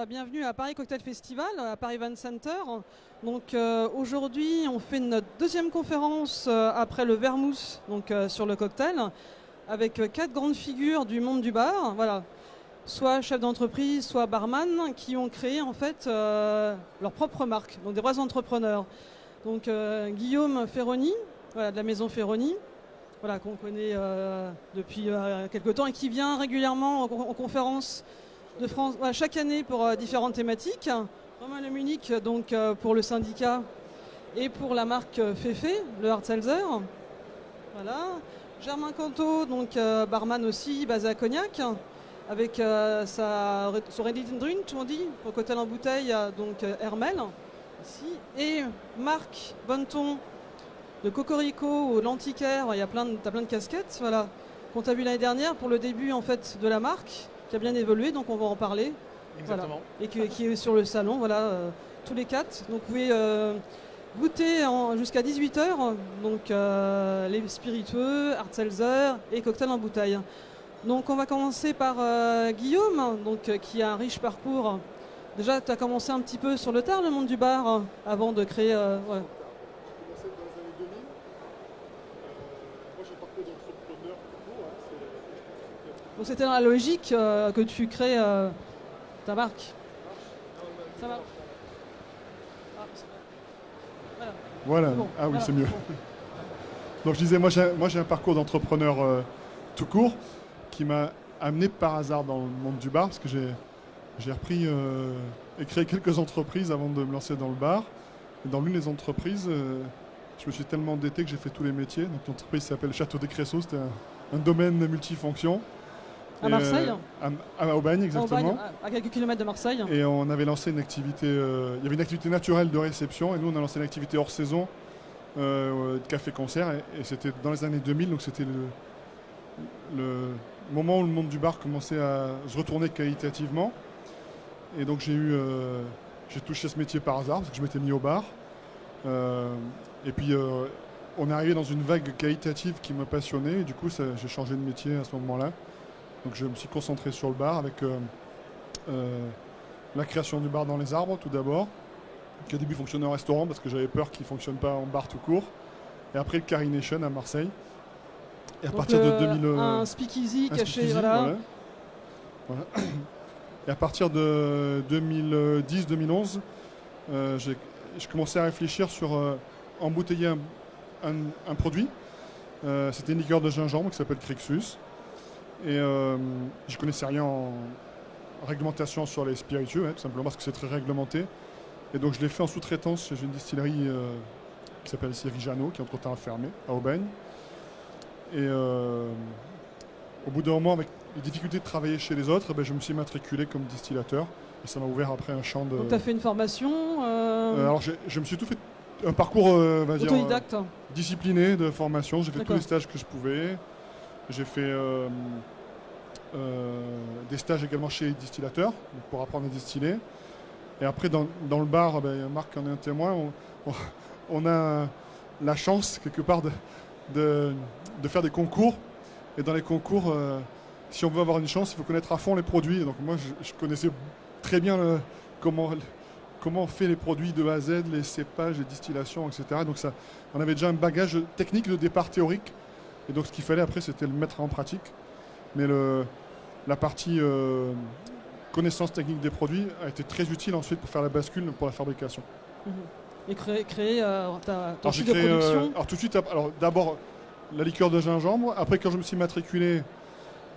bienvenue à Paris Cocktail Festival, à Paris Event Center. Donc aujourd'hui, on fait notre deuxième conférence après le Vermouth, donc sur le cocktail, avec 4 grandes figures du monde du bar. Voilà, soit chefs d'entreprise, soit barman, qui ont créé en fait leur propre marque, donc des vrais entrepreneurs. Donc Guillaume Ferroni, voilà, de la maison Ferroni, voilà, qu'on connaît depuis quelques temps et qui vient régulièrement en conférence de France, voilà, chaque année pour différentes thématiques. Romain Le Munich donc, pour le syndicat et pour la marque Féfé, le hard seltzer. Voilà. Germain Canto, donc barman aussi, basé à Cognac, avec son ready to drink, on dit, pour cocktail en bouteille, donc Hermel. Ici. Et Marc Bonneton de Cocorico au l'Antiquaire, il y a plein de casquettes, voilà, qu'on t'a vu l'année dernière pour le début en fait de la marque, qui a bien évolué, donc on va en parler. Exactement. Voilà. Et qui est sur le salon, voilà, tous les 4. Donc vous pouvez goûter jusqu'à 18h, donc les spiritueux, hard seltzer et cocktails en bouteille. Donc on va commencer par Guillaume, donc, qui a un riche parcours. Déjà, tu as commencé un petit peu sur le tard, le monde du bar, avant de créer... J'ai commencé dans les années 2000. Moi, j'ai un parcours d'entrepreneur tout court. Donc c'était dans la logique que tu crées ta marque. Ça va. Voilà. Bon, Ah oui, voilà, c'est mieux. bon. Donc je disais, moi j'ai un parcours d'entrepreneur tout court qui m'a amené par hasard dans le monde du bar parce que j'ai repris et créé quelques entreprises avant de me lancer dans le bar. Et dans l'une des entreprises, je me suis tellement endetté que j'ai fait tous les métiers. Donc l'entreprise s'appelle Château des Cressaux, c'était un domaine multifonction. À Marseille À Aubagne, exactement. Aubagne, à quelques kilomètres de Marseille. Et on avait lancé une activité, il y avait une activité naturelle de réception et nous on a lancé une activité hors saison de café-concert et c'était dans les années 2000, donc c'était le moment où le monde du bar commençait à se retourner qualitativement. Et donc j'ai touché ce métier par hasard parce que je m'étais mis au bar. Et puis on est arrivé dans une vague qualitative qui me passionnait et du coup j'ai changé de métier à ce moment-là. Donc je me suis concentré sur le bar avec la création du bar dans les arbres tout d'abord, qui au début fonctionnait en restaurant parce que j'avais peur qu'il ne fonctionne pas en bar tout court. Et après le Carination à Marseille. Et à Donc partir de 2000... un speakeasy caché, speakeasy, voilà. Et à partir de 2010-2011, j'ai commencé à réfléchir sur embouteiller un produit. C'était une liqueur de gingembre qui s'appelle Crixus. Et je connaissais rien en réglementation sur les spiritueux, tout simplement parce que c'est très réglementé. Et donc je l'ai fait en sous-traitance chez une distillerie qui s'appelle ici Rigiano, qui entre-temps a fermé, à Aubagne. Et au bout d'un moment, avec les difficultés de travailler chez les autres, je me suis matriculé comme distillateur. Et ça m'a ouvert après un champ de... Donc tu as fait une formation Alors je me suis tout fait, un parcours, on va dire, autodidacte. discipliné de formation. J'ai fait tous D'accord. les stages que je pouvais. J'ai fait des stages également chez les distillateurs pour apprendre à distiller. Et après, dans le bar, Marc en est un témoin, on a la chance, quelque part, de faire des concours. Et dans les concours, si on veut avoir une chance, il faut connaître à fond les produits. Et donc moi, je connaissais très bien comment on fait les produits de A à Z, les cépages, les distillations, etc. Donc on avait déjà un bagage technique de départ théorique. Et donc ce qu'il fallait après, c'était le mettre en pratique. Mais la partie connaissance technique des produits a été très utile ensuite pour faire la bascule pour la fabrication. Et créer ton J'ai site de créé, production. alors tout de suite, d'abord la liqueur de gingembre. Après, quand je me suis matriculé,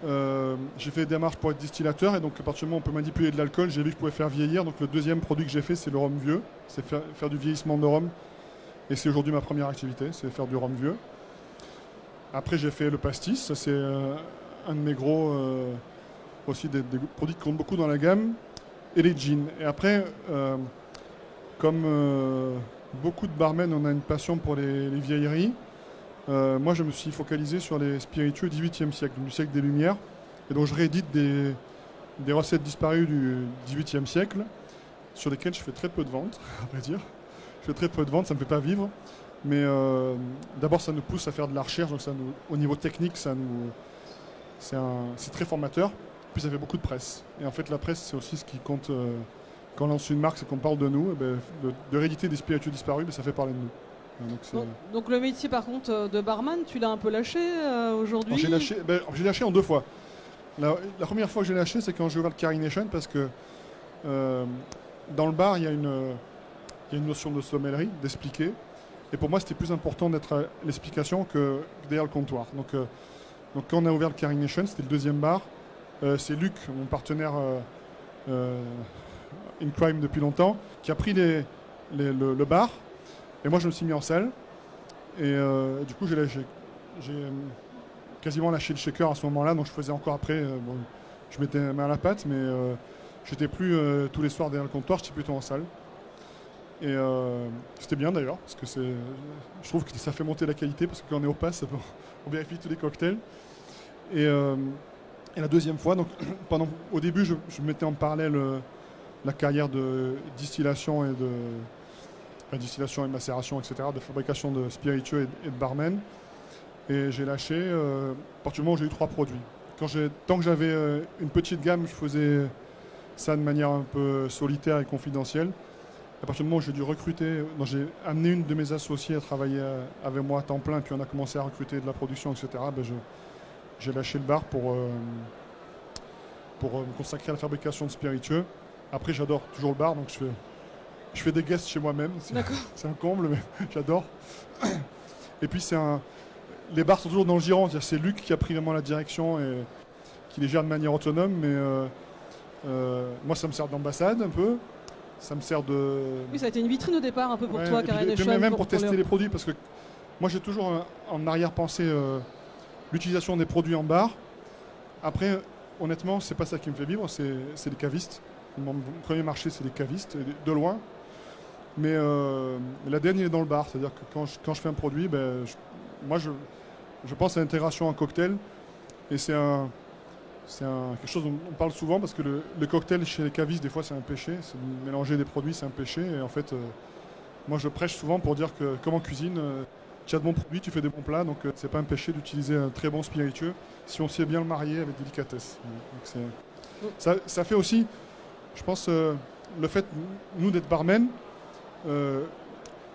j'ai fait des démarches pour être distillateur. Et donc à partir du moment où on peut manipuler de l'alcool, j'ai vu que je pouvais faire vieillir. Donc le deuxième produit que j'ai fait, c'est le rhum vieux. C'est faire du vieillissement de rhum. Et c'est aujourd'hui ma première activité, c'est faire du rhum vieux. Après, j'ai fait le pastis, ça c'est un de mes gros, aussi des produits qui comptent beaucoup dans la gamme, et les gins. Et après, comme beaucoup de barmen, on a une passion pour les vieilleries. Moi, je me suis focalisé sur les spiritueux du XVIIIe siècle, du siècle des Lumières. Et donc, je réédite des recettes disparues du XVIIIe siècle, sur lesquelles je fais très peu de ventes, à vrai dire. Je fais très peu de ventes, ça ne me fait pas vivre. Mais d'abord, ça nous pousse à faire de la recherche, donc au niveau technique, c'est très formateur. puis ça fait beaucoup de presse. Et en fait, la presse, c'est aussi ce qui compte quand on lance une marque, c'est qu'on parle de nous. Et ben, de rééditer des spiritueux disparus, ben, ça fait parler de nous. Donc le métier, par contre, de barman, tu l'as un peu lâché aujourd'hui? J'ai lâché en 2 fois. La première fois que j'ai lâché, c'est quand j'ai ouvert le Carry Nation, parce que dans le bar, il y a une notion de sommellerie, d'expliquer. Et pour moi, c'était plus important d'être à l'explication que derrière le comptoir. Donc quand on a ouvert le Carry Nation, c'était le 2e bar. C'est Luc, mon partenaire in crime depuis longtemps, qui a pris le bar. Et moi, je me suis mis en salle. Et du coup, j'ai quasiment lâché le shaker à ce moment-là. Donc je faisais encore après. Je mettais ma main à la pâte, mais j'étais plus tous les soirs derrière le comptoir, j'étais plutôt en salle. Et c'était bien d'ailleurs, parce que je trouve que ça fait monter la qualité, parce que quand on est au pass, on vérifie tous les cocktails. Et la 2e fois, donc au début, je mettais en parallèle la carrière de distillation et macération, etc., de fabrication de spiritueux et de barman. Et j'ai lâché à partir du moment où j'ai eu 3 produits. Tant que j'avais une petite gamme, je faisais ça de manière un peu solitaire et confidentielle. À partir du moment où j'ai dû recruter, j'ai amené une de mes associés à travailler avec moi à temps plein, puis on a commencé à recruter de la production, etc. J'ai lâché le bar pour me consacrer à la fabrication de spiritueux. Après, j'adore toujours le bar, donc je fais des guests chez moi-même. C'est un comble, mais j'adore. Et puis, les bars sont toujours dans le giron. C'est Luc qui a pris vraiment la direction et qui les gère de manière autonome. Mais moi, ça me sert d'ambassade un peu. Ça me sert de... Oui, ça a été une vitrine au départ un peu pour toi, Carry Nation. Même pour tester les produits, parce que moi, j'ai toujours en arrière-pensée l'utilisation des produits en bar. Après, honnêtement, c'est pas ça qui me fait vivre, c'est les cavistes. Mon premier marché, c'est les cavistes, de loin. Mais l'ADN, il est dans le bar. C'est-à-dire que quand je fais un produit, moi, je pense à l'intégration en cocktail. Et c'est quelque chose dont on parle souvent, parce que le cocktail chez les cavistes, des fois, c'est un péché. C'est de mélanger des produits, c'est un péché. Et en fait, moi, je prêche souvent pour dire que, comme en cuisine, tu as de bons produits, tu fais des bons plats. Donc, c'est pas un péché d'utiliser un très bon spiritueux si on sait bien le marier avec délicatesse. Donc, ça fait aussi, je pense, le fait, nous, d'être barmen, le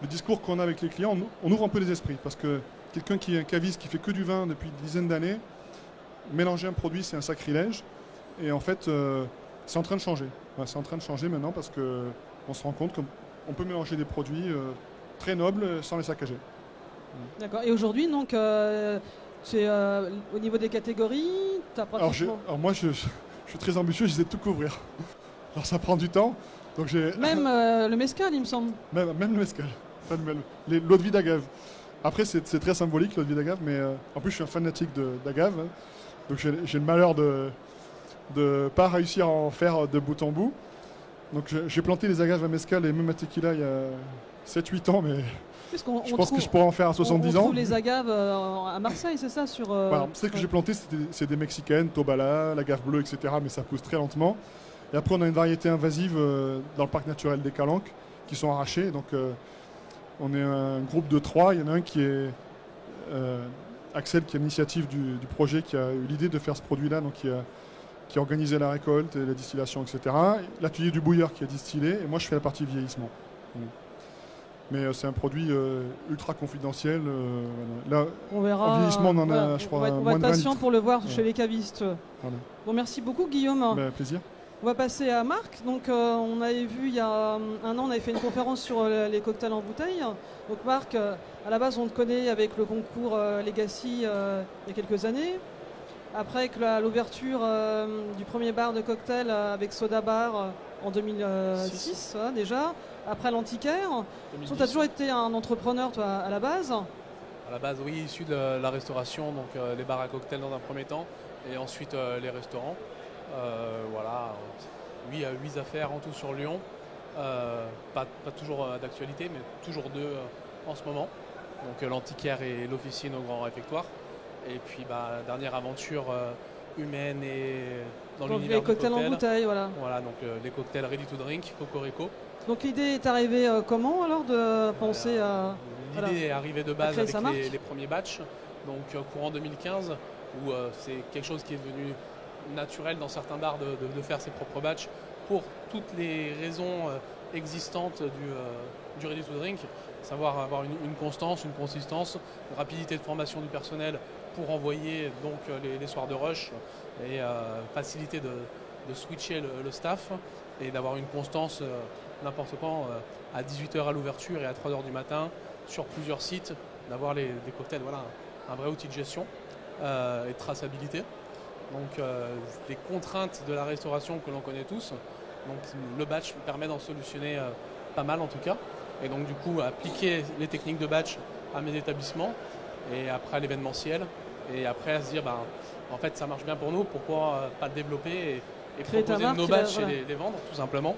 discours qu'on a avec les clients, on ouvre un peu les esprits. Parce que quelqu'un qui est un caviste, qui fait que du vin depuis une dizaine d'années, mélanger un produit, c'est un sacrilège. Et en fait, c'est en train de changer. C'est en train de changer maintenant, parce qu'on se rend compte qu'on peut mélanger des produits très nobles sans les saccager. D'accord. Et aujourd'hui, donc, c'est au niveau des catégories, tu as pratiquement... Alors moi, je suis très ambitieux, j'essaie de tout couvrir. Alors ça prend du temps. Donc même le mezcal, il me semble. Même le mezcal. L'eau de vie d'agave. Après, c'est très symbolique, l'eau de vie d'agave, mais en plus, je suis un fanatique d'agave. Hein. Donc j'ai le malheur de ne pas réussir à en faire de bout en bout. Donc j'ai planté les agaves à mezcal et même à tequila il y a 7-8 ans, mais je pense que je pourrais en faire à 70 ans. On trouve les agaves à Marseille, c'est ça Voilà, celles que j'ai plantées, c'est des mexicaines, Tobala, l'agave bleue, etc. Mais ça pousse très lentement. Et après, on a une variété invasive dans le parc naturel des Calanques qui sont arrachées. Donc on est un groupe de 3. Il y en a un qui est Axel, qui est l'initiative du projet, qui a eu l'idée de faire ce produit-là, donc qui a organisé la récolte et la distillation, etc. L'atelier du bouilleur qui a distillé, et moi je fais la partie vieillissement. Mais c'est un produit ultra confidentiel. Là, on verra. En vieillissement, on en a, je crois, on va être patient pour le voir chez les cavistes. Voilà. Bon, merci beaucoup, Guillaume. Plaisir. On va passer à Marc. Donc, on avait vu il y a un an, on avait fait une conférence sur les cocktails en bouteille. Donc, Marc, à la base, on te connaît avec le concours Legacy il y a quelques années. Après, avec l'ouverture du premier bar de cocktail avec Soda Bar en 2006, déjà. Après l'Antiquaire. Tu as toujours été un entrepreneur, toi, à la base. À la base, oui, issu de la restauration, donc les bars à cocktails dans un premier temps, et ensuite les restaurants. 8 affaires en tout sur Lyon. Pas toujours d'actualité, mais toujours 2 en ce moment. Donc l'Antiquaire et l'Officine au Grand Réfectoire. Et puis dernière aventure humaine et dans l'univers du cocktail. Les cocktails en bouteille, voilà. Voilà, donc les cocktails ready to drink, Cocorico. Donc l'idée est arrivée comment alors de penser à... L'idée est arrivée de base avec les premiers batchs, donc courant 2015, où c'est quelque chose qui est devenu naturel dans certains bars de faire ses propres batchs pour toutes les raisons existantes du ready to drink, savoir avoir une constance, une consistance, une rapidité de formation du personnel pour envoyer donc les soirs de rush et facilité de switcher le staff et d'avoir une constance n'importe quand à 18h à l'ouverture et à 3h du matin sur plusieurs sites, d'avoir des cocktails, voilà, un vrai outil de gestion et de traçabilité. Donc les contraintes de la restauration que l'on connaît tous, donc le batch permet d'en solutionner pas mal en tout cas. Et donc du coup appliquer les techniques de batch à mes établissements et après à l'événementiel et après à se dire en fait ça marche bien pour nous, pourquoi pas le développer et proposer nos batchs et les vendre tout simplement.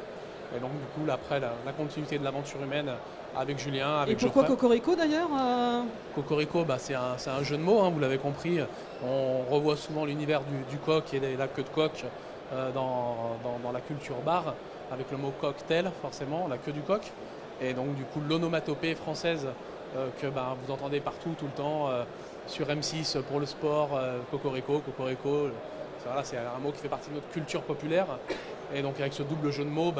Et donc du coup après la continuité de l'aventure humaine avec Julien, avec Geoffrey. Et pourquoi Geoffrey. Cocorico d'ailleurs Cocorico, c'est un jeu de mots, hein, vous l'avez compris. On revoit souvent l'univers du coq et la queue de coq dans la culture bar, avec le mot cocktail forcément, la queue du coq. Et donc du coup l'onomatopée française que vous entendez partout tout le temps sur M6 pour le sport, Cocorico. Voilà, c'est un mot qui fait partie de notre culture populaire. Et donc avec ce double jeu de mots,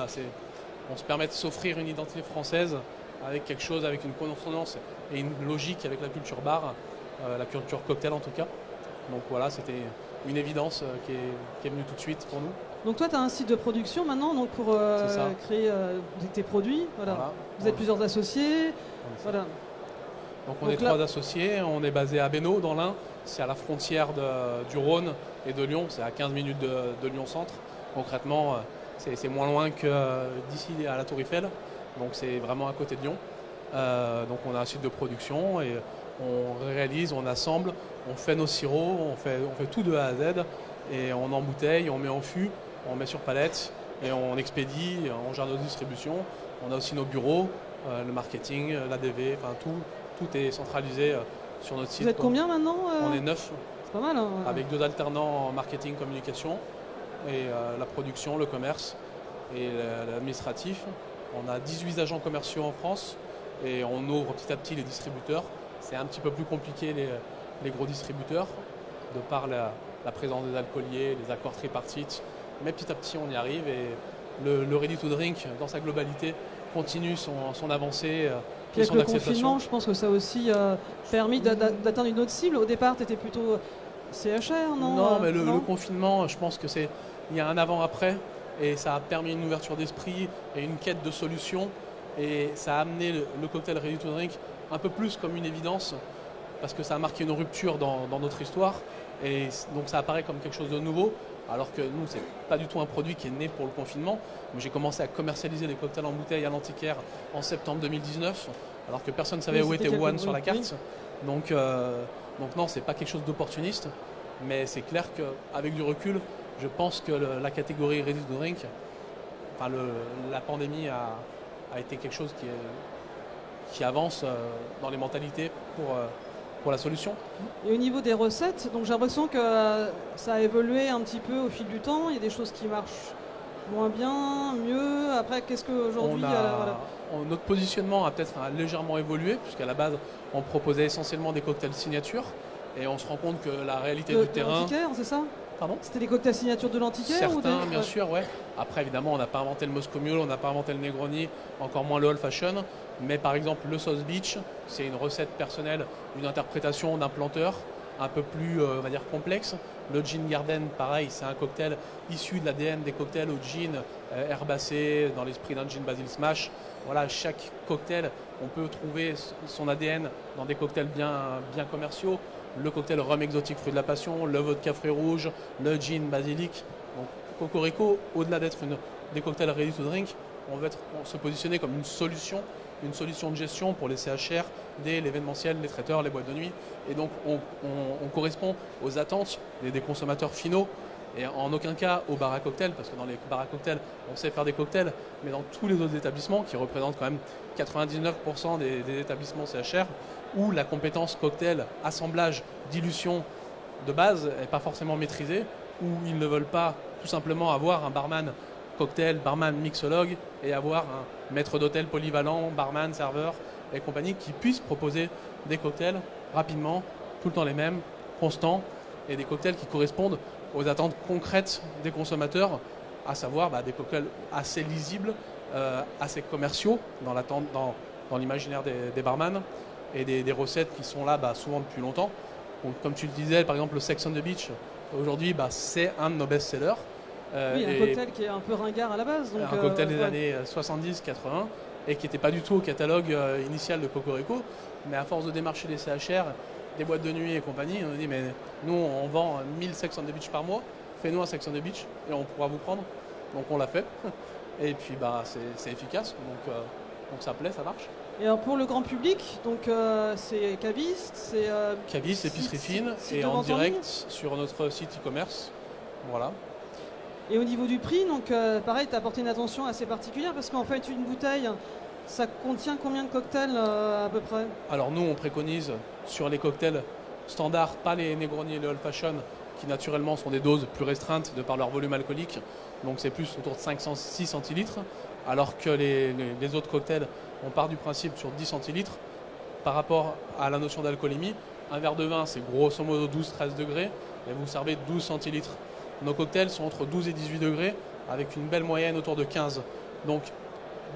on se permet de s'offrir une identité française avec quelque chose, avec une consonance et une logique avec la culture bar, la culture cocktail en tout cas. Donc voilà, c'était une évidence qui est venue tout de suite pour nous. Donc toi, tu as un site de production maintenant donc pour créer tes produits. Voilà. Vous êtes plusieurs associés. Voilà. Donc on est 3 associés, on est basé à Bénaud dans l'Ain, c'est à la frontière du Rhône et de Lyon, c'est à 15 minutes de Lyon-Centre. Concrètement, c'est moins loin que d'ici à la Tour Eiffel, donc c'est vraiment à côté de Lyon. Donc on a un site de production et on réalise, on assemble, on fait nos sirops, on fait tout de A à Z et on embouteille, on met en fût, on met sur palette et on expédie, on gère nos distributions. On a aussi nos bureaux, le marketing, l'ADV, enfin tout est centralisé sur notre site. Vous êtes combien maintenant On est 9. C'est pas mal. Hein, avec 2 alternants en marketing, communication et la production, le commerce et l'administratif. On a 18 agents commerciaux en France et on ouvre petit à petit les distributeurs. C'est un petit peu plus compliqué les gros distributeurs de par la présence des alcooliers, les accords tripartites. Mais petit à petit on y arrive et le ready to drink dans sa globalité continue son avancée. Puis avec le confinement, je pense que ça a aussi permis d'atteindre une autre cible. Au départ, tu étais plutôt CHR, non? Non, mais le confinement, je pense qu'il y a un avant-après et ça a permis une ouverture d'esprit et une quête de solutions et ça a amené le cocktail ready to drink un peu plus comme une évidence parce que ça a marqué une rupture dans notre histoire et donc ça apparaît comme quelque chose de nouveau. Alors que nous, c'est pas du tout un produit qui est né pour le confinement. J'ai commencé à commercialiser les cocktails en bouteille à l'Antiquaire en septembre 2019, alors que personne ne savait où était Wuhan sur la carte. Donc non, c'est pas quelque chose d'opportuniste, mais c'est clair qu'avec du recul, je pense que la catégorie ready to drink, la pandémie a été quelque chose qui avance dans les mentalités pour la solution. Et au niveau des recettes, donc j'ai l'impression que ça a évolué un petit peu au fil du temps. Il y a des choses qui marchent moins bien, mieux. Après, qu'est-ce qu'aujourd'hui notre positionnement a peut-être légèrement évolué, puisqu'à la base, on proposait essentiellement des cocktails signature. Et on se rend compte que la réalité du terrain... L'Antiquaire, c'est ça? Pardon? C'était les cocktails signature de l'Antiquaire? Certains, bien sûr, ouais. Après, évidemment, on n'a pas inventé le Moscow Mule, on n'a pas inventé le Negroni, encore moins le Old Fashion. Mais par exemple, le Sauce Beach, c'est une recette personnelle, une interprétation d'un planteur un peu plus, on va dire, complexe. Le Gin Garden, pareil, c'est un cocktail issu de l'ADN des cocktails au gin herbacé, dans l'esprit d'un gin Basil Smash. Voilà, chaque cocktail, on peut trouver son ADN dans des cocktails bien commerciaux. Le cocktail rhum exotique fruit de la passion, le vodka fruits rouges, le gin basilic. Donc Cocorico, au-delà d'être des cocktails ready to drink, on veut se positionner comme une solution de gestion pour les CHR, l'événementiel, les traiteurs, les boîtes de nuit. Et donc on correspond aux attentes des consommateurs finaux et en aucun cas aux bars à cocktails, parce que dans les bars à cocktails, on sait faire des cocktails, mais dans tous les autres établissements, qui représentent quand même 99% des établissements CHR, où la compétence cocktail, assemblage, dilution de base n'est pas forcément maîtrisée, où ils ne veulent pas tout simplement avoir un barman cocktail, barman mixologue et avoir un maître d'hôtel polyvalent, barman, serveur et compagnie qui puisse proposer des cocktails rapidement, tout le temps les mêmes, constants et des cocktails qui correspondent aux attentes concrètes des consommateurs, à savoir des cocktails assez lisibles, assez commerciaux dans l'imaginaire des barman, et des recettes qui sont là souvent depuis longtemps. Donc, comme tu le disais, par exemple le Sex on the Beach, aujourd'hui c'est un de nos best-sellers. Oui, un cocktail qui est un peu ringard à la base. Donc, un cocktail des années 70-80 et qui n'était pas du tout au catalogue initial de Cocorico, mais à force de démarcher des CHR, des boîtes de nuit et compagnie, on a dit mais nous on vend 1000 Sex on the Beach par mois, fais-nous un Sex on the Beach et on pourra vous prendre. Donc on l'a fait et puis c'est efficace, donc ça plaît, ça marche. Et alors pour le grand public, donc c'est caviste, c'est caviste, épicerie fine et en direct sur notre site e-commerce. Voilà. Et au niveau du prix, donc pareil, tu as apporté une attention assez particulière parce qu'en fait une bouteille, ça contient combien de cocktails à peu près? Alors nous on préconise sur les cocktails standards, pas les Negroni et les Old Fashion, qui naturellement sont des doses plus restreintes de par leur volume alcoolique, donc c'est plus autour de 506 centilitres, alors que les autres cocktails, on part du principe sur 10 centilitres. Par rapport à la notion d'alcoolémie, un verre de vin c'est grosso modo 12-13 degrés et vous servez 12 centilitres. Nos cocktails sont entre 12 et 18 degrés avec une belle moyenne autour de 15. Donc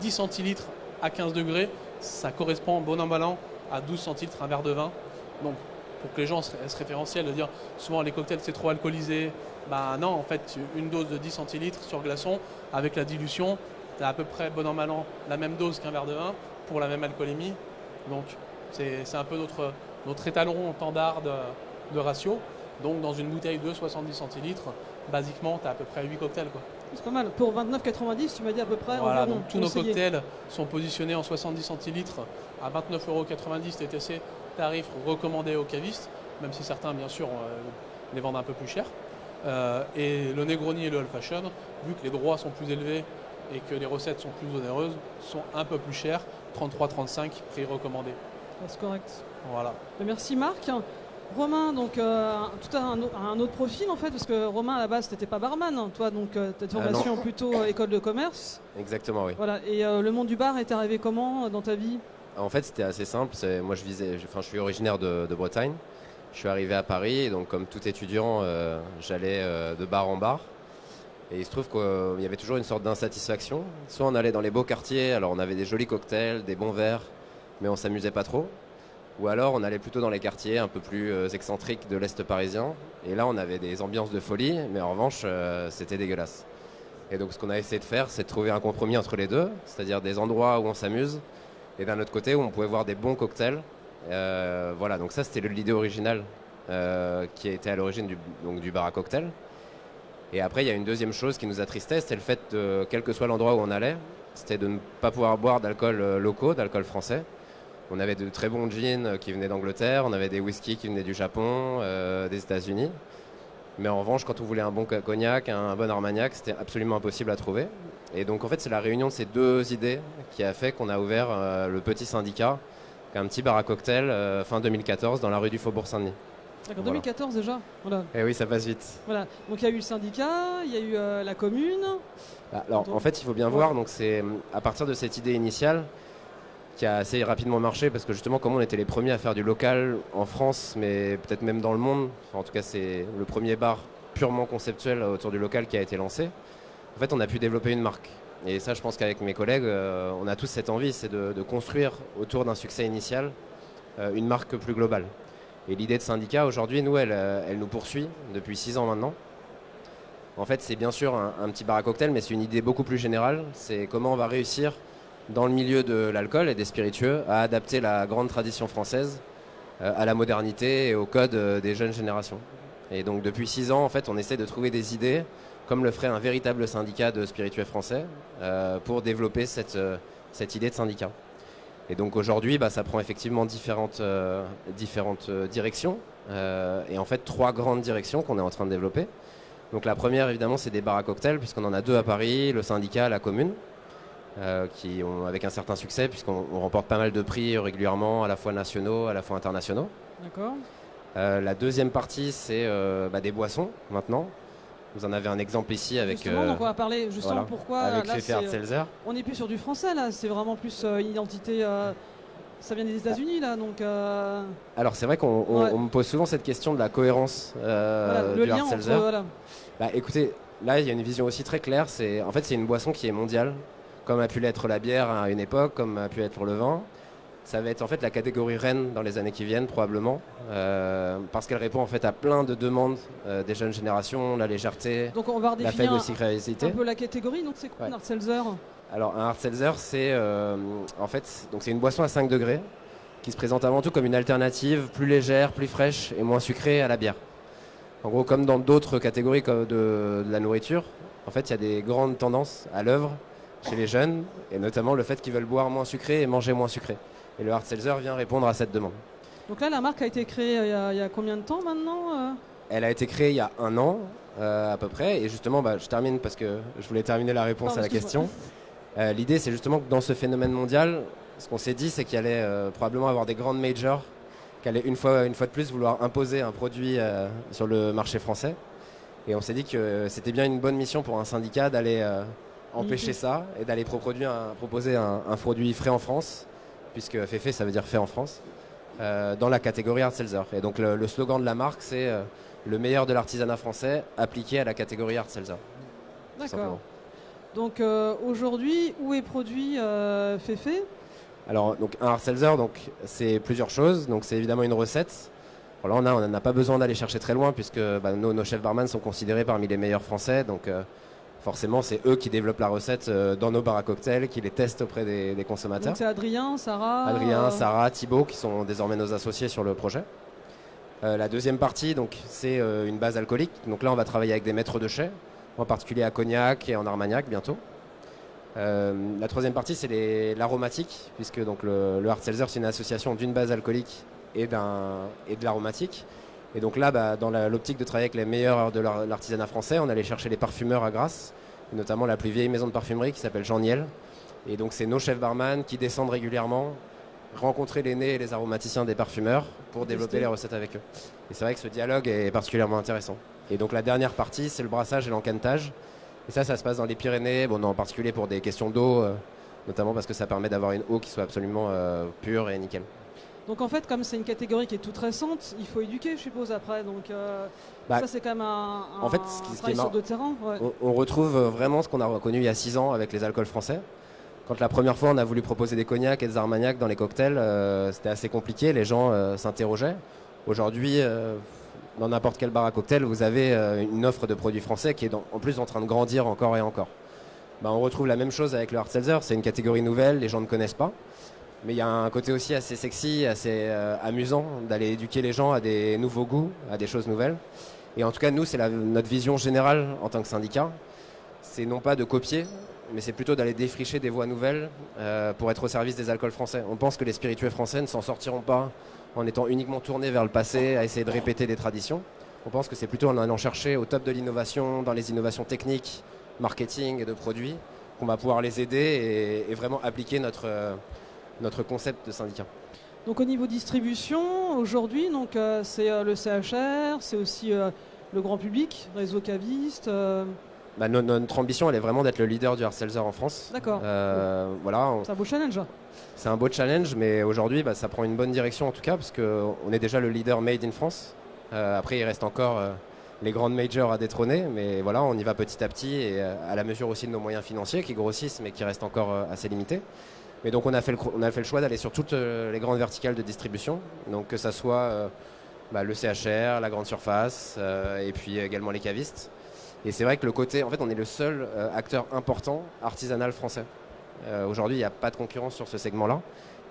10 centilitres à 15 degrés, ça correspond bon an mal an à 12 centilitres un verre de vin. Donc pour que les gens se référentiels, de dire souvent les cocktails c'est trop alcoolisé, non, en fait une dose de 10 centilitres sur glaçon avec la dilution, tu as à peu près bon an mal an la même dose qu'un verre de vin pour la même alcoolémie. Donc c'est un peu notre étalon standard de ratio. Donc dans une bouteille de 70 centilitres, basiquement, tu as à peu près 8 cocktails. C'est pas mal. Pour 29,90, tu m'as dit à peu près. Voilà, donc tous nos cocktails sont positionnés en 70 centilitres à 29,90 € TTC, tarif recommandé aux cavistes, même si certains, bien sûr, les vendent un peu plus cher. Et le Negroni et le Old Fashion, vu que les droits sont plus élevés et que les recettes sont plus onéreuses, sont un peu plus chers, 33,35 prix recommandé. C'est correct. Voilà. Merci Marc. Romain, donc tout à un autre profil en fait, parce que Romain à la base t'étais pas barman, hein, toi donc tu as une formation plutôt école de commerce. Exactement, oui. Voilà, et le monde du bar est arrivé comment dans ta vie? En fait c'était assez simple, moi je suis originaire de Bretagne, je suis arrivé à Paris et donc comme tout étudiant j'allais de bar en bar. Et il se trouve qu'il y avait toujours une sorte d'insatisfaction. Soit on allait dans les beaux quartiers, alors on avait des jolis cocktails, des bons verres, mais on s'amusait pas trop. Ou alors on allait plutôt dans les quartiers un peu plus excentriques de l'Est parisien. Et là on avait des ambiances de folie, mais en revanche c'était dégueulasse. Et donc ce qu'on a essayé de faire, c'est de trouver un compromis entre les deux, c'est-à-dire des endroits où on s'amuse, et d'un autre côté où on pouvait voir des bons cocktails. Voilà, donc ça c'était l'idée originale qui était à l'origine du bar à cocktail. Et après il y a une deuxième chose qui nous attristait, c'était le fait de, quel que soit l'endroit où on allait, c'était de ne pas pouvoir boire d'alcool locaux, d'alcool français. On avait de très bons gins qui venaient d'Angleterre, on avait des whiskies qui venaient du Japon, des États-Unis. Mais en revanche, quand on voulait un bon cognac, un bon armagnac, c'était absolument impossible à trouver. Et donc en fait, c'est la réunion de ces deux idées qui a fait qu'on a ouvert le Petit Syndicat, un petit bar à cocktail fin 2014 dans la rue du Faubourg Saint-Denis. D'accord, 2014 déjà. Voilà. Et oui, ça passe vite. Voilà. Donc il y a eu le syndicat, il y a eu la commune. Alors en fait, il faut bien voir, donc c'est à partir de cette idée initiale qui a assez rapidement marché parce que justement comme on était les premiers à faire du local en France mais peut-être même dans le monde, en tout cas c'est le premier bar purement conceptuel autour du local qui a été lancé. En fait on a pu développer une marque et ça je pense qu'avec mes collègues on a tous cette envie, c'est de construire autour d'un succès initial une marque plus globale. Et l'idée de syndicat aujourd'hui nous elle nous poursuit depuis 6 ans maintenant. En fait c'est bien sûr un petit bar à cocktail mais c'est une idée beaucoup plus générale, c'est comment on va réussir dans le milieu de l'alcool et des spiritueux, à adapter la grande tradition française à la modernité et au code des jeunes générations. Et donc depuis 6 ans, en fait, on essaie de trouver des idées, comme le ferait un véritable syndicat de spiritueux français, pour développer cette idée de syndicat. Et donc aujourd'hui, ça prend effectivement différentes directions, et en fait 3 grandes directions qu'on est en train de développer. Donc la première, évidemment, c'est des bars à cocktails, puisqu'on en a 2 à Paris, le syndicat, la commune. Qui ont avec un certain succès puisqu'on remporte pas mal de prix régulièrement, à la fois nationaux, à la fois internationaux. D'accord. La deuxième partie, c'est des boissons maintenant. Vous en avez un exemple ici avec. Justement, donc on va parler justement pourquoi. Avec là, Pfeffer Seltzer. On n'est plus sur du français là, c'est vraiment plus une identité Ça vient des États-Unis là, donc. Alors c'est vrai qu'on on me pose souvent cette question de la cohérence Voilà, le du lien hard entre. seltzer. Voilà. Bah, écoutez, là il y a une vision aussi très claire. En fait c'est une boisson qui est mondiale, comme a pu l'être la bière à une époque, comme a pu être le vin. Ça va être en fait la catégorie reine dans les années qui viennent probablement, parce qu'elle répond en fait à plein de demandes des jeunes générations, la légèreté, Donc on va la redéfinir faible sucrosité. un peu la catégorie. Donc c'est quoi Ouais. un hard seltzer? Alors un hard seltzer, c'est en fait donc c'est une boisson à 5 degrés qui se présente avant tout comme une alternative plus légère, plus fraîche et moins sucrée à la bière. En gros, comme dans d'autres catégories comme de la nourriture, en fait, il y a des grandes tendances à l'œuvre chez les jeunes, et notamment le fait qu'ils veulent boire moins sucré et manger moins sucré. Et le hard seltzer vient répondre à cette demande. Donc là, la marque a été créée il y a combien de temps maintenant? Elle a été créée il y a 1 an à peu près, et justement, je termine parce que je voulais terminer la réponse Pardon, à la excuse-moi. question. L'idée, c'est justement que dans ce phénomène mondial, ce qu'on s'est dit, c'est qu'il allait probablement avoir des grandes majors qui allaient une fois de plus vouloir imposer un produit sur le marché français. Et on s'est dit que c'était bien une bonne mission pour un syndicat d'aller empêcher ça et d'aller proposer un produit frais en France, puisque Féfé, ça veut dire fait en France, dans la catégorie hard seltzer. Et donc le slogan de la marque, c'est le meilleur de l'artisanat français appliqué à la catégorie hard seltzer. tout D'accord. simplement. Donc aujourd'hui, où est produit Féfé? Alors, donc, un hard seltzer, c'est plusieurs choses. Donc, c'est évidemment une recette. Alors là, on n'en a pas besoin d'aller chercher très loin, puisque nos chefs barman sont considérés parmi les meilleurs français. Donc, forcément, c'est eux qui développent la recette dans nos bars à cocktails, qui les testent auprès des consommateurs. Donc c'est Adrien, Sarah. Adrien, Sarah, Thibaut, qui sont désormais nos associés sur le projet. La deuxième partie, c'est une base alcoolique. Donc là, on va travailler avec des maîtres de chais, en particulier à Cognac et en Armagnac bientôt. La troisième partie, c'est l'aromatique, puisque donc le hard seltzer, c'est une association d'une base alcoolique et de l'aromatique. Et donc là, dans l'optique de travailler avec les meilleurs de l'artisanat français, on allait chercher les parfumeurs à Grasse, et notamment la plus vieille maison de parfumerie qui s'appelle Jean Niel. Et donc c'est nos chefs barman qui descendent régulièrement rencontrer les nez et les aromaticiens des parfumeurs pour développer les recettes avec eux. Et c'est vrai que ce dialogue est particulièrement intéressant. Et donc la dernière partie, c'est le brassage et l'encantage. Et ça se passe dans les Pyrénées, en particulier pour des questions d'eau, notamment parce que ça permet d'avoir une eau qui soit absolument pure et nickel. Donc en fait, comme c'est une catégorie qui est toute récente, il faut éduquer, je suppose, après. Donc ça, c'est quand même un travail sur deux terrains. Ouais. On retrouve vraiment ce qu'on a connu il y a 6 ans avec les alcools français. Quand la première fois on a voulu proposer des cognacs et des armagnacs dans les cocktails, c'était assez compliqué, les gens s'interrogeaient. Aujourd'hui, dans n'importe quel bar à cocktail, vous avez une offre de produits français qui est en plus en train de grandir encore et encore. On retrouve la même chose avec le hard seltzer, c'est une catégorie nouvelle, les gens ne connaissent pas. Mais il y a un côté aussi assez sexy, assez amusant d'aller éduquer les gens à des nouveaux goûts, à des choses nouvelles. Et en tout cas, nous, c'est notre vision générale en tant que syndicat. C'est non pas de copier, mais c'est plutôt d'aller défricher des voies nouvelles pour être au service des alcools français. On pense que les spiritueux français ne s'en sortiront pas en étant uniquement tournés vers le passé, à essayer de répéter des traditions. On pense que c'est plutôt en allant chercher au top de l'innovation, dans les innovations techniques, marketing et de produits, qu'on va pouvoir les aider et vraiment appliquer notre concept de syndicat. Donc au niveau distribution, aujourd'hui, c'est le CHR, c'est aussi le grand public, réseau caviste. Notre ambition, elle est vraiment d'être le leader du hard seltzer en France. D'accord. Voilà, c'est un beau challenge. C'est un beau challenge, mais aujourd'hui, ça prend une bonne direction en tout cas, parce qu'on est déjà le leader made in France. Après, il reste encore les grandes majors à détrôner, mais voilà, on y va petit à petit, et à la mesure aussi de nos moyens financiers qui grossissent, mais qui restent encore assez limités. Mais donc on a fait le choix d'aller sur toutes les grandes verticales de distribution, donc que ça soit le CHR, la grande surface, et puis également les cavistes. Et c'est vrai que en fait on est le seul acteur important artisanal français. Aujourd'hui il n'y a pas de concurrence sur ce segment-là.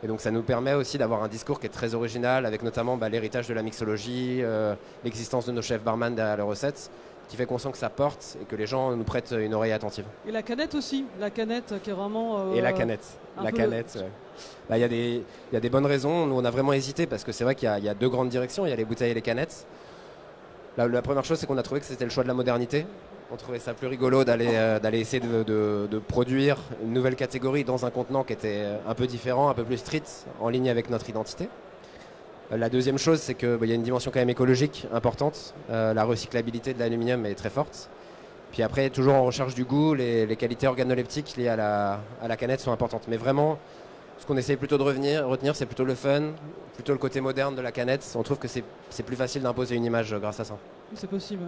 Et donc ça nous permet aussi d'avoir un discours qui est très original, avec notamment l'héritage de la mixologie, l'existence de nos chefs barman derrière les recettes, qui fait qu'on sent que ça porte et que les gens nous prêtent une oreille attentive. Et la canette aussi, la canette qui est vraiment... et la canette. Il y a des bonnes raisons. Nous, on a vraiment hésité parce que c'est vrai qu'il y a deux grandes directions. Il y a les bouteilles et les canettes. La première chose, c'est qu'on a trouvé que c'était le choix de la modernité. On trouvait ça plus rigolo d'aller essayer de produire une nouvelle catégorie dans un contenant qui était un peu différent, un peu plus street, en ligne avec notre identité. La deuxième chose, c'est qu'il y a une dimension quand même écologique importante. La recyclabilité de l'aluminium est très forte. Puis après, toujours en recherche du goût, les qualités organoleptiques liées à la canette sont importantes. Mais vraiment, ce qu'on essaye plutôt de retenir, c'est plutôt le fun, plutôt le côté moderne de la canette. On trouve que c'est plus facile d'imposer une image grâce à ça. C'est possible.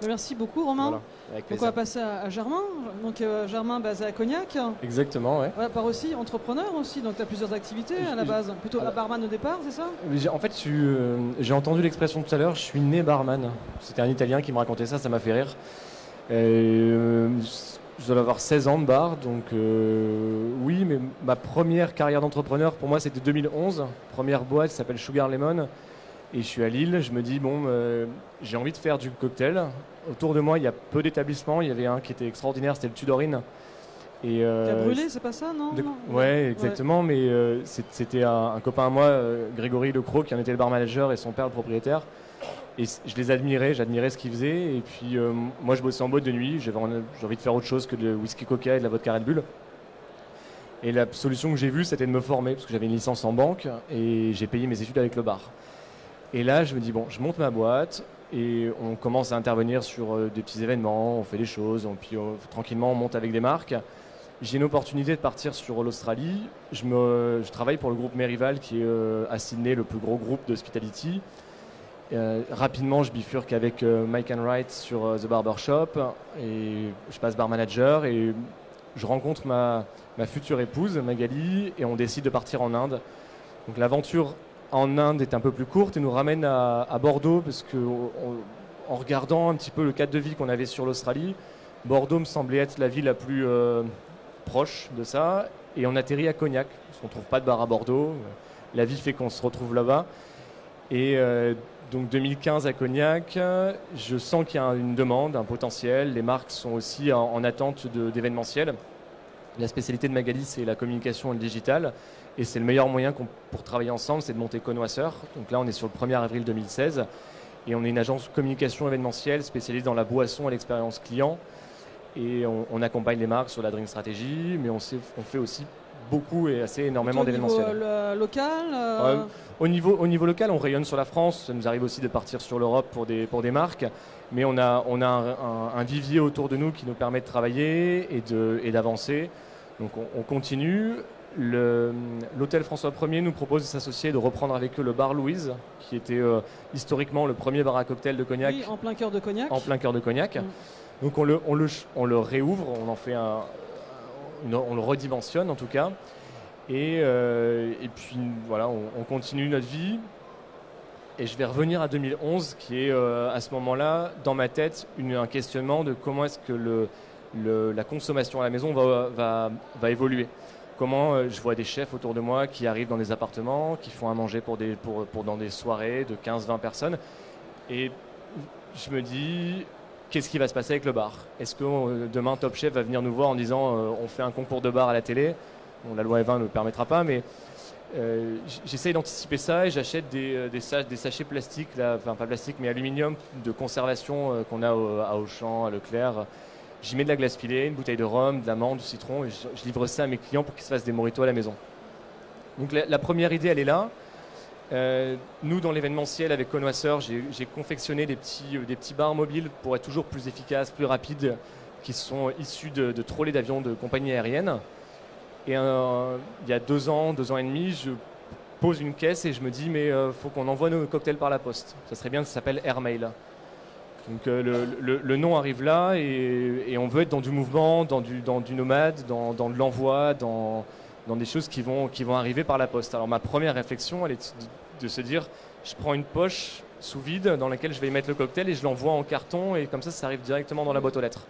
Merci beaucoup, Romain. Voilà, avec Donc plaisir. on va passer à Germain. Donc Germain basé à Cognac. Exactement, ouais. Ouais, part aussi entrepreneur aussi. Donc tu as plusieurs activités à la base. Plutôt à barman au départ, c'est ça? En fait, j'ai entendu l'expression tout à l'heure, je suis né barman. C'était un Italien qui me racontait ça m'a fait rire. Je dois avoir 16 ans de bar, donc oui, mais ma première carrière d'entrepreneur, pour moi, c'était 2011. Première boîte qui s'appelle Sugar Lemon. Et je suis à Lille, je me dis, bon, j'ai envie de faire du cocktail. Autour de moi, il y a peu d'établissements. Il y avait un qui était extraordinaire, c'était le Tudorine. Et, Qui a brûlé, c'est pas ça, non? Ouais, exactement, mais c'était un copain à moi, Grégory Lecroc, qui en était le bar manager et son père le propriétaire. Et je les admirais, j'admirais ce qu'ils faisaient. Et puis moi, je bossais en boîte de nuit, j'ai envie de faire autre chose que de whisky coca et de la vodka Red Bull. Et la solution que j'ai vue, c'était de me former, parce que j'avais une licence en banque et j'ai payé mes études avec le bar. Et là, je me dis, bon, je monte ma boîte et on commence à intervenir sur des petits événements, on fait des choses, puis tranquillement, on monte avec des marques. J'ai une opportunité de partir sur l'Australie. Je travaille pour le groupe Merival, qui est à Sydney, le plus gros groupe d'hospitality. Rapidement, je bifurque avec Mike and Wright sur The Barber Shop et je passe bar manager et je rencontre ma future épouse, Magali, et on décide de partir en Inde. Donc l'aventure en Inde est un peu plus courte et nous ramène à Bordeaux parce que en regardant un petit peu le cadre de vie qu'on avait sur l'Australie, Bordeaux me semblait être la ville la plus proche de ça et on atterrit à Cognac parce qu'on ne trouve pas de bar à Bordeaux. La vie fait qu'on se retrouve là-bas et donc 2015 à Cognac, je sens qu'il y a une demande, un potentiel. Les marques sont aussi en attente d'événementiel. La spécialité de Magali, c'est la communication et le digital. Et c'est le meilleur moyen pour travailler ensemble, c'est de monter Connoisseur. Donc là, on est sur le 1er avril 2016. Et on est une agence de communication événementielle spécialisée dans la boisson et l'expérience client. Et on accompagne les marques sur la drink stratégie, mais on fait aussi beaucoup et assez énormément d'événementiel. Au niveau local Au niveau local, on rayonne sur la France. Ça nous arrive aussi de partir sur l'Europe pour des marques. Mais on a un vivier autour de nous qui nous permet de travailler et d'avancer. Donc on continue. L'hôtel François 1er nous propose de s'associer et de reprendre avec eux le bar Louise, qui était historiquement le premier bar à cocktail de Cognac. Oui, en plein cœur de Cognac. En plein cœur de Cognac. Donc on le réouvre, on en fait on le redimensionne en tout cas. Et puis voilà, on continue notre vie. Et je vais revenir à 2011, qui est à ce moment-là, dans ma tête, un questionnement de comment est-ce que la consommation à la maison va évoluer. Comment je vois des chefs autour de moi qui arrivent dans des appartements, qui font à manger dans des soirées de 15-20 personnes. Et je me dis, qu'est-ce qui va se passer avec le bar? Est-ce que demain Top Chef va venir nous voir en disant on fait un concours de bar à la télé? Bon, la loi E20 ne le permettra pas, mais j'essaye d'anticiper ça et j'achète des sachets plastiques, enfin pas plastiques mais aluminium de conservation qu'on a à Auchan, à Leclerc. J'y mets de la glace pilée, une bouteille de rhum, de l'amande, du citron et je livre ça à mes clients pour qu'ils se fassent des mojitos à la maison. Donc la première idée, elle est là. Nous, dans l'événementiel avec Connoisseur, j'ai confectionné des petits bars mobiles pour être toujours plus efficaces, plus rapides, qui sont issus de trolleys d'avions de compagnies aériennes. Et il y a 2 ans et demi, je pose une caisse et je me dis mais faut qu'on envoie nos cocktails par la poste. Ça serait bien que ça s'appelle Airmail. Donc le nom arrive là et on veut être dans du mouvement, dans du nomade, dans de l'envoi, dans des choses qui vont arriver par la poste. Alors ma première réflexion, elle est de se dire, je prends une poche sous vide dans laquelle je vais y mettre le cocktail et je l'envoie en carton et comme ça arrive directement dans la boîte aux lettres.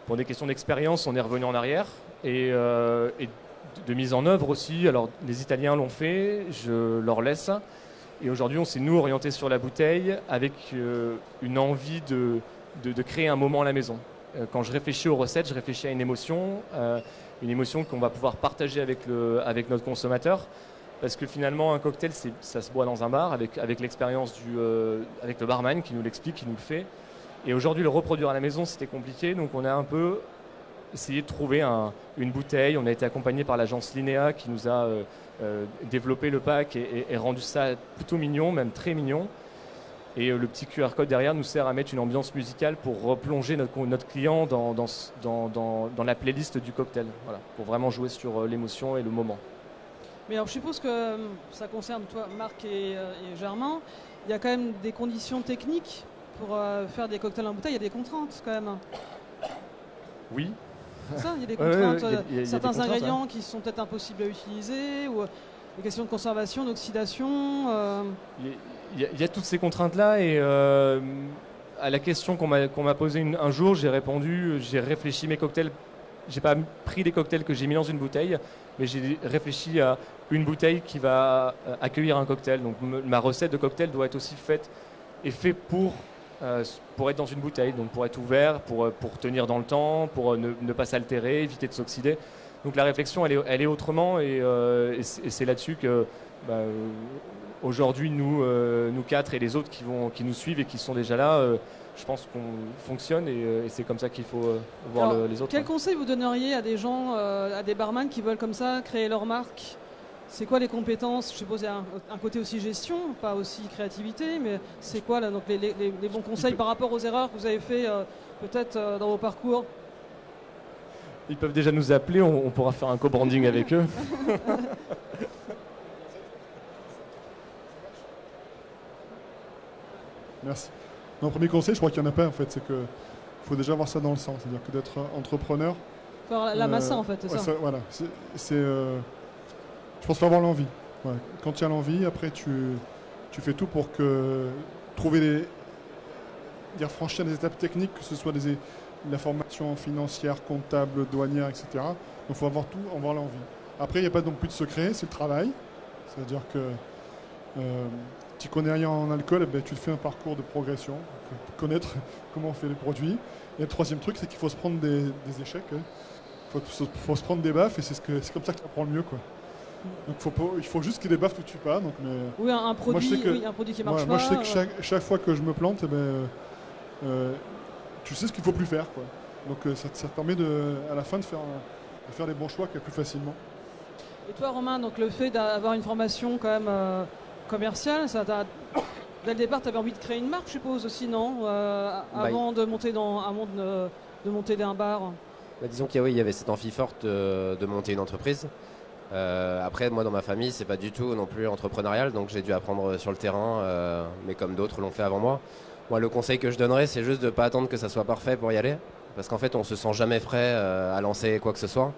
Pour des questions d'expérience, on est revenu en arrière et de mise en œuvre aussi. Alors les Italiens l'ont fait, je leur laisse. Et aujourd'hui, on s'est nous orienté sur la bouteille avec une envie de créer un moment à la maison. Quand je réfléchis aux recettes, je réfléchis à une émotion qu'on va pouvoir partager avec notre consommateur. Parce que finalement, un cocktail, ça se boit dans un bar avec l'expérience avec le barman qui nous l'explique, qui nous le fait. Et aujourd'hui, le reproduire à la maison, c'était compliqué. Donc on a un peu essayé de trouver une bouteille. On a été accompagné par l'agence Linéa qui nous a développé le pack et rendu ça plutôt mignon, même très mignon. Et le petit QR code derrière nous sert à mettre une ambiance musicale pour replonger notre client dans la playlist du cocktail. Voilà, pour vraiment jouer sur l'émotion et le moment. Mais alors je suppose que ça concerne toi, Marc et Germain. Il y a quand même des conditions techniques pour faire des cocktails en bouteille. Il y a des contraintes quand même. Oui. C'est ça, il y a des contraintes. Il y a certains des contraintes, ingrédients qui sont peut-être impossibles à utiliser, ou des questions de conservation, d'oxydation. Il y a toutes ces contraintes-là et à la question qu'on m'a posée un jour, j'ai répondu, j'ai réfléchi mes cocktails. J'ai pas pris des cocktails que j'ai mis dans une bouteille, mais j'ai réfléchi à une bouteille qui va accueillir un cocktail. Donc ma recette de cocktail doit être aussi faite pour être dans une bouteille, donc pour être ouvert, pour tenir dans le temps, pour ne pas s'altérer, éviter de s'oxyder. Donc la réflexion, elle est autrement et c'est là-dessus que aujourd'hui, nous quatre et les autres qui nous suivent et qui sont déjà là, je pense qu'on fonctionne et c'est comme ça qu'il faut voir les autres. Quel conseil vous donneriez à des gens, à des barman qui veulent comme ça créer leur marque ? C'est quoi les compétences ? Je suppose qu'il y a un côté aussi gestion, pas aussi créativité, mais c'est quoi là, donc les bons conseils par rapport aux erreurs que vous avez fait peut-être dans vos parcours ? Ils peuvent déjà nous appeler, on pourra faire un co-branding avec eux. Merci. Mon premier conseil, je crois qu'il n'y en a pas en fait, c'est qu'il faut déjà avoir ça dans le sang, c'est-à-dire que d'être entrepreneur. Faut avoir la massa en fait, c'est ça. Voilà, je pense qu'il faut avoir l'envie. Ouais. Quand tu as l'envie, après tu fais tout pour franchir des étapes techniques, que ce soit la formation financière, comptable, douanière, etc. Donc il faut avoir tout, avoir l'envie. Après, il n'y a pas non plus de secret, c'est le travail. C'est-à-dire que tu connais rien en alcool, tu te fais un parcours de progression, pour connaître comment on fait les produits. Et le troisième truc, c'est qu'il faut se prendre des échecs. Il faut se prendre des baffes et c'est comme ça que tu apprends le mieux, quoi. Donc il faut juste qu'il y ait des baffes où tu pas. Donc, oui, un produit qui marche pas. Moi, je sais que chaque fois que je me plante, tu sais ce qu'il ne faut plus faire, quoi. Donc ça te permet à la fin de faire les bons choix plus facilement. Et toi, Romain, donc le fait d'avoir une formation quand même commerciale, dès le départ, tu avais envie de créer une marque, je suppose aussi, non avant de monter de monter d'un bar. Disons qu'il y avait cette envie forte de monter une entreprise. Après, moi, dans ma famille, c'est pas du tout non plus entrepreneurial, donc j'ai dû apprendre sur le terrain, mais comme d'autres l'ont fait avant moi. Moi, le conseil que je donnerais, c'est juste de ne pas attendre que ça soit parfait pour y aller, parce qu'en fait, on se sent jamais prêt à lancer quoi que ce soit.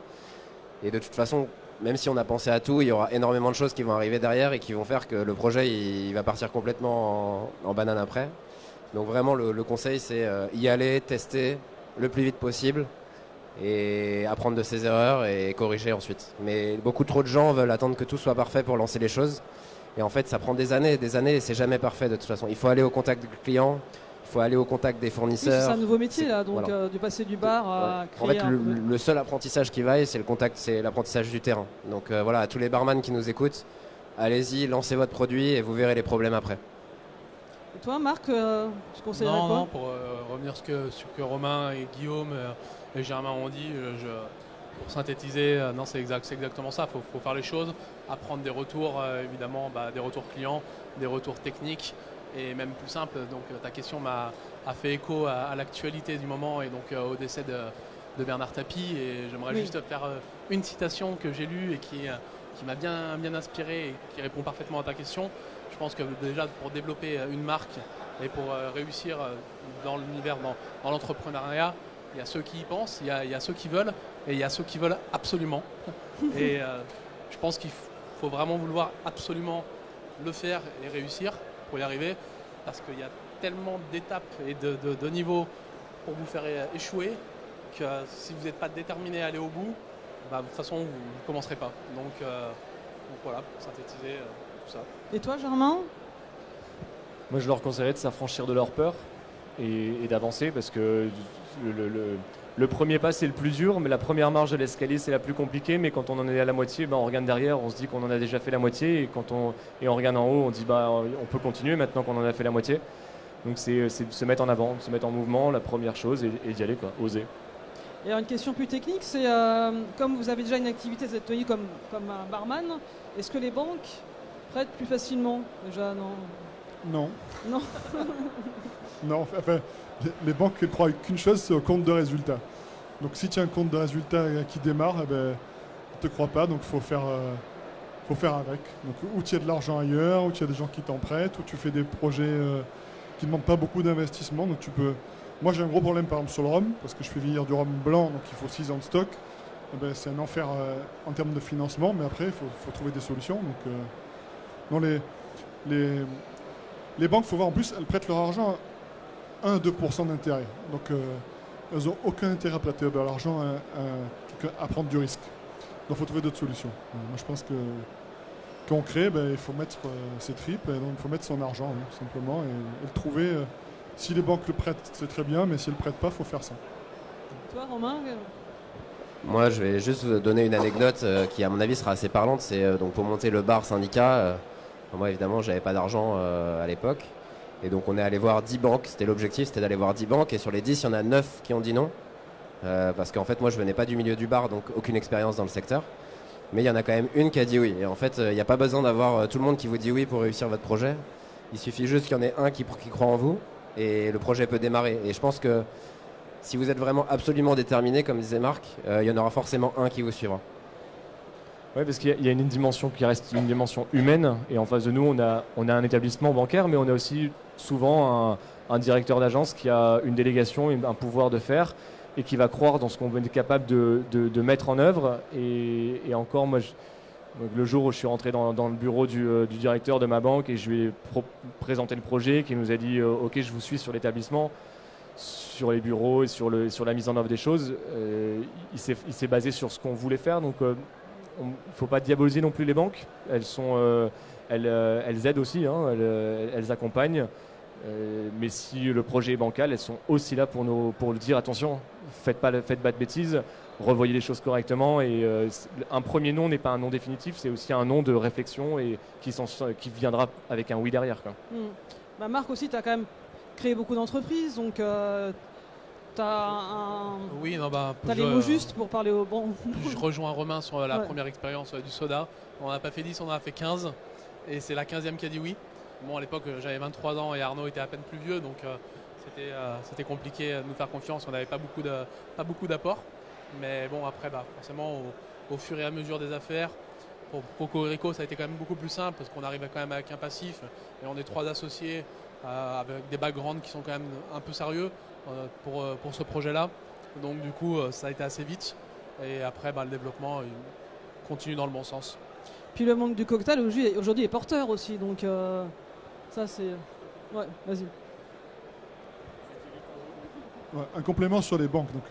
Et de toute façon, même si on a pensé à tout, il y aura énormément de choses qui vont arriver derrière et qui vont faire que le projet il va partir complètement en banane après. Donc vraiment, le conseil, c'est y aller, tester le plus vite possible et apprendre de ses erreurs et corriger ensuite. Mais beaucoup trop de gens veulent attendre que tout soit parfait pour lancer les choses. Et en fait, ça prend des années et c'est jamais parfait de toute façon. Il faut aller au contact du client, il faut aller au contact des fournisseurs. Oui, c'est un nouveau métier là, donc voilà. Du passer du bar à créer. En fait, le seul apprentissage qui vaille, c'est l'apprentissage du terrain. Donc voilà, à tous les barman qui nous écoutent, allez-y, lancez votre produit et vous verrez les problèmes après. Et toi, Marc, tu conseillerais quoi ? Non, pour revenir sur ce que Romain et Guillaume et Germain ont dit, pour synthétiser, non, c'est exactement ça. Il faut faire les choses, apprendre des retours, évidemment, des retours clients, des retours techniques. Et même plus simple, donc ta question a fait écho à l'actualité du moment et donc au décès de Bernard Tapie. Et j'aimerais juste faire une citation que j'ai lue et qui m'a bien inspiré et qui répond parfaitement à ta question. Je pense que déjà pour développer une marque et pour réussir dans l'univers, dans l'entrepreneuriat, il y a ceux qui y pensent, il y a ceux qui veulent et il y a ceux qui veulent absolument. Et je pense qu'il faut vraiment vouloir absolument le faire et réussir pour y arriver, parce qu'il y a tellement d'étapes et de niveaux pour vous faire échouer que si vous n'êtes pas déterminé à aller au bout, de toute façon vous ne commencerez pas. Donc voilà, pour synthétiser tout ça. Et toi, Germain ? Moi, je leur conseillerais de s'affranchir de leur peur et d'avancer, parce que le premier pas, c'est le plus dur, mais la première marche de l'escalier, c'est la plus compliquée. Mais quand on en est à la moitié, on regarde derrière, on se dit qu'on en a déjà fait la moitié. Et quand on regarde en haut, on dit on peut continuer maintenant qu'on en a fait la moitié. Donc c'est se mettre en avant, se mettre en mouvement, la première chose, et d'y aller, quoi, oser. Et alors une question plus technique, c'est comme vous avez déjà une activité, vous êtes tenu comme un barman, est-ce que les banques prêtent plus facilement déjà ? Non. Non, enfin, les banques ne croient qu'une chose, c'est au compte de résultat. Donc si tu as un compte de résultat qui démarre, ils ne te croient pas, donc il faut faut faire avec. Donc, ou tu as de l'argent ailleurs, ou tu as des gens qui t'en prêtent, ou tu fais des projets qui ne demandent pas beaucoup d'investissement. Donc, tu peux. Moi, j'ai un gros problème, par exemple, sur le rhum, parce que je fais vieillir du rhum blanc, donc il faut 6 ans de stock. Eh ben, c'est un enfer en termes de financement, mais après, il faut trouver des solutions. Donc, non, les banques, il faut voir, en plus, elles prêtent leur argent à 1-2% d'intérêt. Donc, elles n'ont aucun intérêt à prêter de l'argent à prendre du risque. Donc, il faut trouver d'autres solutions. Moi, je pense que quand on crée, il faut mettre ses tripes, et donc il faut mettre son argent, tout simplement, et le trouver. Si les banques le prêtent, c'est très bien, mais si elles ne le prêtent pas, il faut faire ça. Toi, Romain Moi, je vais juste vous donner une anecdote qui, à mon avis, sera assez parlante. C'est donc pour monter le bar syndicat. Moi, évidemment, j'avais pas d'argent à l'époque. Et donc, on est allé voir 10 banques. C'était l'objectif, c'était d'aller voir 10 banques. Et sur les 10, il y en a 9 qui ont dit non. Parce qu'en fait, moi, je venais pas du milieu du bar, donc aucune expérience dans le secteur. Mais il y en a quand même une qui a dit oui. Et en fait, il n'y a pas besoin d'avoir tout le monde qui vous dit oui pour réussir votre projet. Il suffit juste qu'il y en ait un qui croit en vous. Et le projet peut démarrer. Et je pense que si vous êtes vraiment absolument déterminé, comme disait Marc, il y en aura forcément un qui vous suivra. Oui, parce qu'il y a une dimension qui reste une dimension humaine. Et en face de nous, on a un établissement bancaire, mais on a aussi souvent un directeur d'agence qui a une délégation, un pouvoir de faire, et qui va croire dans ce qu'on est capable de mettre en œuvre. Et encore, moi, donc le jour où je suis rentré dans le bureau du directeur de ma banque et je lui ai présenté le projet, qui nous a dit ok, je vous suis sur l'établissement, sur les bureaux et sur la mise en œuvre des choses, il s'est basé sur ce qu'on voulait faire. Donc il ne faut pas diaboliser non plus les banques. Elles aident aussi, hein, elles accompagnent. Mais si le projet est bancal, elles sont aussi là pour le dire attention, faites pas de bêtises, revoyez les choses correctement. Et un premier non n'est pas un non définitif, c'est aussi un non de réflexion et qui viendra avec un oui derrière, quoi. Marc aussi, tu as quand même créé beaucoup d'entreprises, donc tu as les mots justes pour parler aux banques. Je rejoins Romain sur la première expérience du soda. On n'a pas fait 10, on en a fait 15 et c'est la 15e qui a dit oui. Bon, à l'époque, j'avais 23 ans et Arnaud était à peine plus vieux, donc c'était compliqué de nous faire confiance. On n'avait pas beaucoup d'apports. Mais bon, après, forcément, au fur et à mesure des affaires, pour Cocorico, ça a été quand même beaucoup plus simple parce qu'on arrivait quand même avec un passif et on est 3 associés avec des backgrounds qui sont quand même un peu sérieux pour ce projet-là. Donc, du coup, ça a été assez vite. Et après, le développement continue dans le bon sens. Puis le monde du cocktail aujourd'hui est porteur aussi, donc ça c'est... Ouais, vas-y. Ouais, un complément sur les banques. Donc,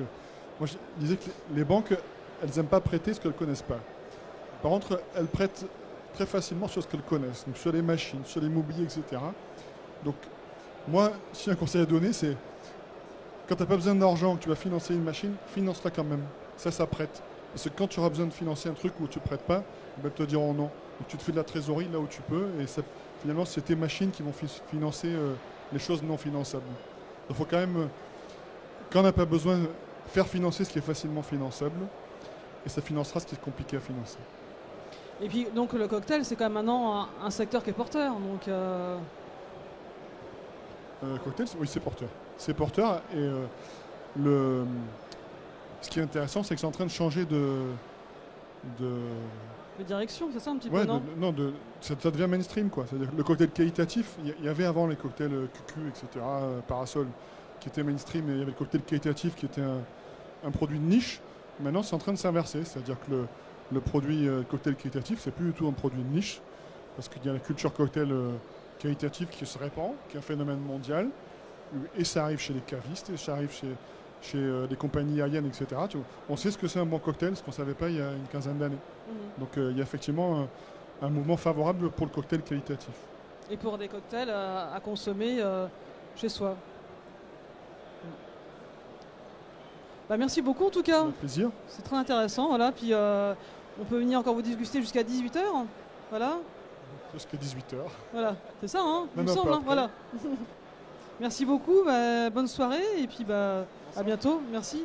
moi je disais que les banques, elles n'aiment pas prêter ce qu'elles ne connaissent pas. Par contre, elles prêtent très facilement sur ce qu'elles connaissent, donc sur les machines, sur l'immobilier, etc. Donc moi, si un conseil à donner, c'est quand tu n'as pas besoin d'argent, que tu vas financer une machine, finance-la quand même. Ça prête. Parce que quand tu auras besoin de financer un truc où tu ne prêtes pas, ils te diront non. Donc tu te fais de la trésorerie là où tu peux et finalement c'est tes machines qui vont financer les choses non finançables. Donc il faut quand même, quand on n'a pas besoin, faire financer ce qui est facilement finançable et ça financera ce qui est compliqué à financer. Et puis donc le cocktail c'est quand même maintenant un secteur qui est porteur. Donc cocktail, oui c'est porteur. C'est porteur et ce qui est intéressant c'est que c'est en train de changer de direction, c'est ça un petit peu, non? Ça devient mainstream, quoi. C'est-à-dire le cocktail qualitatif, il y avait avant les cocktails QQ, etc., Parasol, qui étaient mainstream, et il y avait le cocktail qualitatif qui était un produit de niche. Maintenant, c'est en train de s'inverser, c'est-à-dire que le produit cocktail qualitatif, c'est plus du tout un produit de niche, parce qu'il y a la culture cocktail qualitative qui se répand, qui est un phénomène mondial, et ça arrive chez les cavistes, et ça arrive chez les compagnies aériennes, etc. On sait ce que c'est un bon cocktail, ce qu'on ne savait pas il y a une quinzaine d'années. Donc il y a effectivement un mouvement favorable pour le cocktail qualitatif. Et pour des cocktails à consommer chez soi. Merci beaucoup en tout cas. Avec plaisir. C'est très intéressant. Voilà. Puis on peut venir encore vous déguster jusqu'à 18h. Voilà. Jusqu'à 18h. Voilà, c'est ça, hein, il me non, semble. Hein, voilà. Merci beaucoup, bonne soirée et puis à bientôt. Merci.